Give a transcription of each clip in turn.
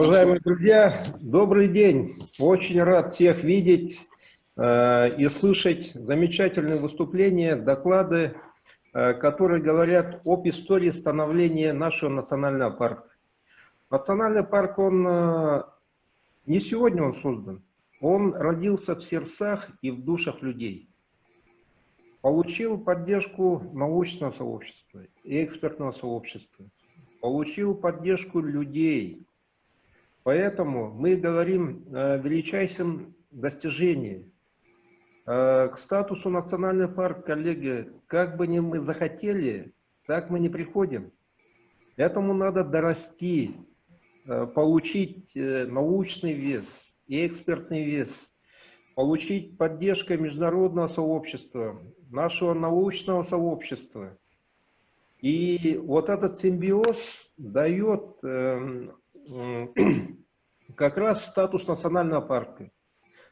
Уважаемые друзья, добрый день! Очень рад всех видеть и слышать замечательные выступления, доклады, которые говорят об истории становления нашего национального парка. Национальный парк, он не сегодня он создан, он родился в сердцах и в душах людей. Получил поддержку научного сообщества и экспертного сообщества, получил поддержку людей. Поэтому мы говорим о величайшем достижении. К статусу национальный парк, коллеги, как бы ни мы захотели, так мы не приходим. Этому надо дорасти, получить научный вес и экспертный вес, получить поддержку международного сообщества, нашего научного сообщества. И вот этот симбиоз дает как раз статус национального парка.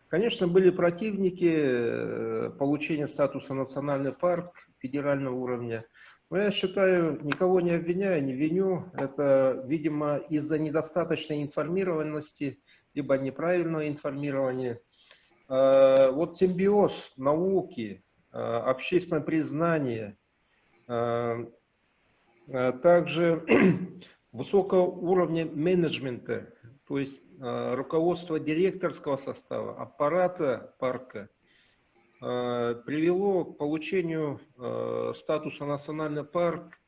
Конечно, были противники получения статуса национальный парк федерального уровня. Но я считаю, никого не обвиняю, не виню. Это, видимо, из-за недостаточной информированности, либо неправильного информирования. Вот симбиоз науки, общественное признание, также высокого уровня менеджмента, то есть руководство директорского состава, аппарата парка, привело к получению статуса национальный парк,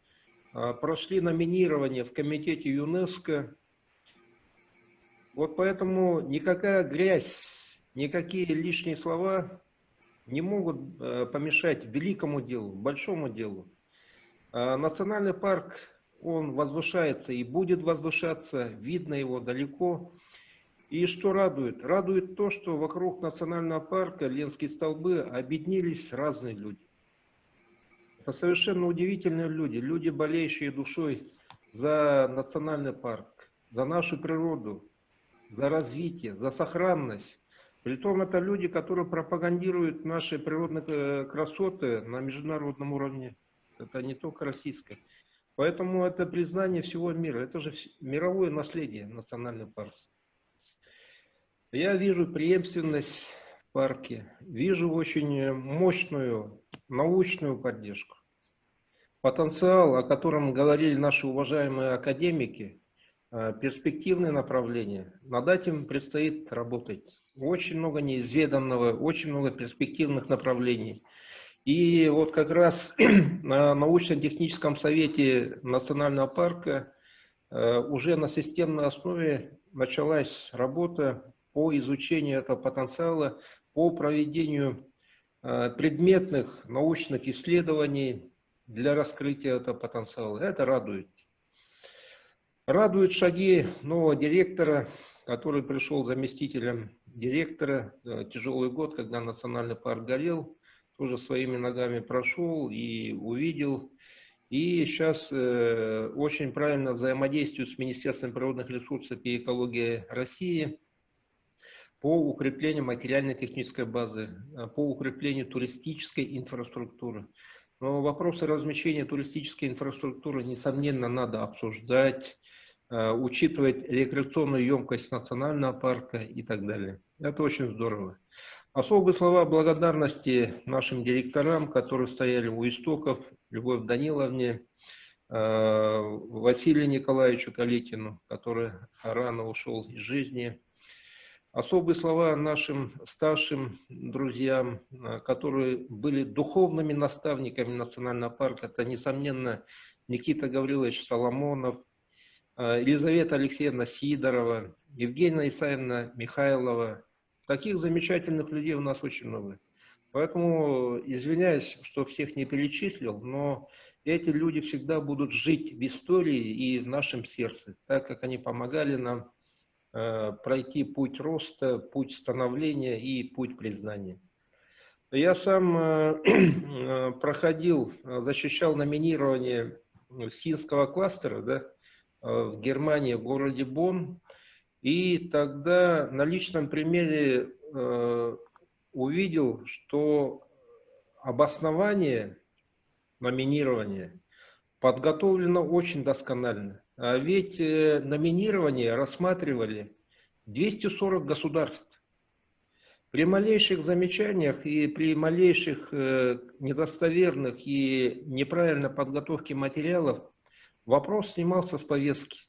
прошли номинирование в комитете ЮНЕСКО. Вот поэтому никакая грязь, никакие лишние слова не могут помешать великому делу, большому делу. Национальный парк, он возвышается и будет возвышаться, видно его далеко. И что радует? Радует то, что вокруг национального парка Ленские столбы объединились разные люди. Это совершенно удивительные люди, люди, болеющие душой за национальный парк, за нашу природу, за развитие, за сохранность. Притом это люди, которые пропагандируют наши природные красоты на международном уровне. Это не только российское. Поэтому это признание всего мира. Это же мировое наследие национального парка. Я вижу преемственность в парке, вижу очень мощную научную поддержку. Потенциал, о котором говорили наши уважаемые академики, перспективные направления, над этим предстоит работать. Очень много неизведанного, очень много перспективных направлений. И вот как раз на научно-техническом совете национального парка уже на системной основе началась работа по изучению этого потенциала, по проведению предметных научных исследований для раскрытия этого потенциала. Это радует. Радуют шаги нового директора, который пришел заместителем директора. Тяжелый год, когда национальный парк горел, тоже своими ногами прошел и увидел. И сейчас очень правильно взаимодействует с Министерством природных ресурсов и экологии России по укреплению материально-технической базы, по укреплению туристической инфраструктуры. Но вопросы размещения туристической инфраструктуры, несомненно, надо обсуждать, учитывать рекреационную емкость национального парка и так далее. Это очень здорово. Особые слова благодарности нашим директорам, которые стояли у истоков, Любовь Даниловне, Василию Николаевичу Калитину, который рано ушел из жизни. Особые слова нашим старшим друзьям, которые были духовными наставниками национального парка. Это, несомненно, Никита Гаврилович Соломонов, Елизавета Алексеевна Сидорова, Евгения Исаевна Михайлова. Таких замечательных людей у нас очень много. Поэтому извиняюсь, что всех не перечислил, но эти люди всегда будут жить в истории и в нашем сердце, так как они помогали нам пройти путь роста, путь становления и путь признания. Я сам проходил, защищал номинирование Синского кластера, да, в Германии, в городе Бонн. И тогда на личном примере увидел, что обоснование номинирования подготовлено очень досконально. А ведь номинирование рассматривали 240 государств. При малейших замечаниях и при малейших недостоверных и неправильной подготовке материалов вопрос снимался с повестки.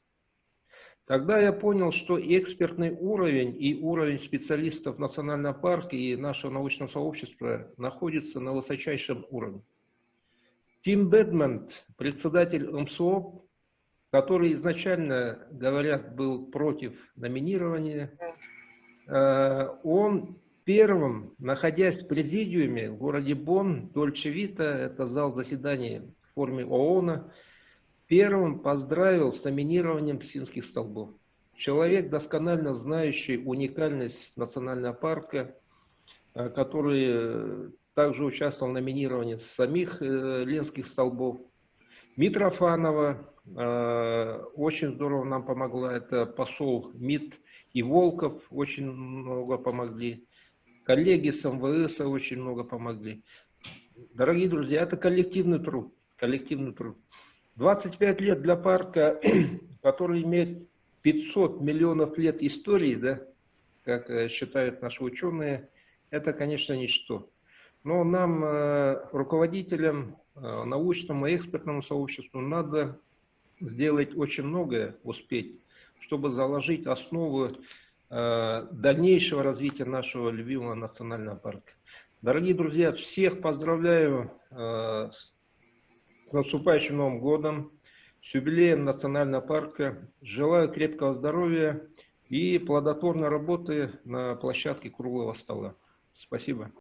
Тогда я понял, что экспертный уровень и уровень специалистов Национального парка и нашего научного сообщества находится на высочайшем уровне. Тим Бэдмонт, председатель МСО, который изначально, говорят, был против номинирования, он первым, находясь в президиуме в городе Бонн, Дольче Вита, это зал заседаний в форме ООН, первым поздравил с номинированием Псинских столбов. Человек, досконально знающий уникальность национального парка, который также участвовал в номинировании самих Ленских столбов. Митрофанова очень здорово нам помогла, это посол МИД и Волков очень много помогли. Коллеги с МВС очень много помогли. Дорогие друзья, это коллективный труд. Коллективный труд. 25 лет для парка, который имеет 500 миллионов лет истории, да, как считают наши ученые, это, конечно, ничто. Но нам, руководителям, научному и экспертному сообществу, надо сделать очень многое, успеть, чтобы заложить основу дальнейшего развития нашего любимого национального парка. Дорогие друзья, всех поздравляю с наступающим Новым годом, с юбилеем национального парка. Желаю крепкого здоровья и плодотворной работы на площадке круглого стола. Спасибо.